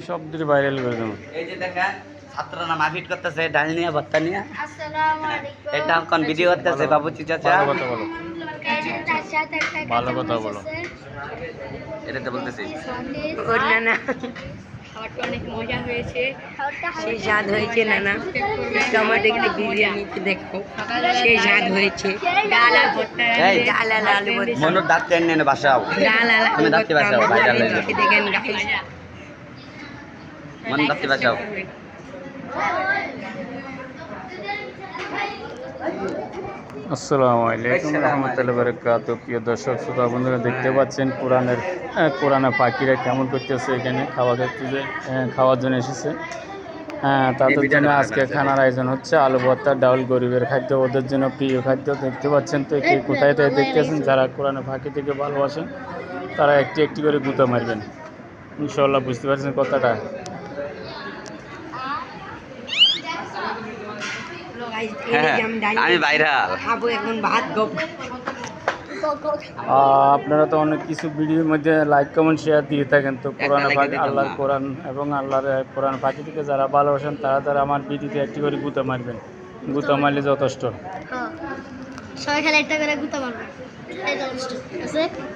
সব দিকে ভাইরাল করে দেবো। এই যে দেখেন ছাত্ররা মারপিট করতেছে ডাল নিয়ে ভর্তা নিয়ে। আসসালামু আলাইকুম। এটা কোন ভিডিও করতেছে বাবুচি চাচা? ভালো কথা বলো, এই যে তার সাথে একটা ভালো কথা বলো। এটা তো বলতেছি নানা খাবারটা অনেক মজা হয়েছে, সেই স্বাদ হয়েছে নানা। টমেটো একটু বিরিয়ানিতে দেখো সেই স্বাদ হয়েছে। ডাল আর ভর্তা, এই, ডাল আর আলু ভর্তা, মনুর দাঁত টেনে এনে বাসাও। ডাল আর তুমি আলু দাঁতটি ভর্তা বাসাও, ভাইরাল হয়ে দেখে যাবে। দেখেন গাইস। মনুর দাঁতটি বাসাও। আসসালামু আলাইকুম রহমতুল্লাহি ওয়া বারাকাতুহু। প্রিয় দর্শক শ্রোতা বন্ধুরা, দেখতে পাচ্ছেন কোরআনে পাখিরা কেমন করতেছে। এখানে খাওয়ার জন্য এসেছে। তাদের জন্য আজকে খানার আয়োজন হচ্ছে আলু ভর্তা, ডাউল, গরিবের খাদ্য, ওদের জন্য প্রিয় খাদ্য। দেখতে পাচ্ছেন তো কে কোথায় দেখতেছেন। যারা কোরআনে পাখি থেকে ভালোবাসেন তারা একটি একটি করে গুঁতো মারবেন, ইনশাআল্লাহ। বুঝতে পারছেন কথাটা? হ্যাঁ, আমি ভাইরাল। খাবো এখন ভাত গপ। আপনারা তো অনেক কিছু ভিডিওর মধ্যে লাইক কমেন্ট শেয়ার দিয়ে থাকেন। তো কোরআন like দিতাম আল্লাহর না। কোরআন এবং আল্লাহর কোরআন পাখি থেকে যারা ভালোবাসেন তারা আমার ভিডিওতে একটি করে গুঁতো মারবেন। গুঁতো মারলে যথেষ্ট। সবাই খালি একটা করে গুতা মারবে, এটাই যথেষ্ট। ঠিক আছে?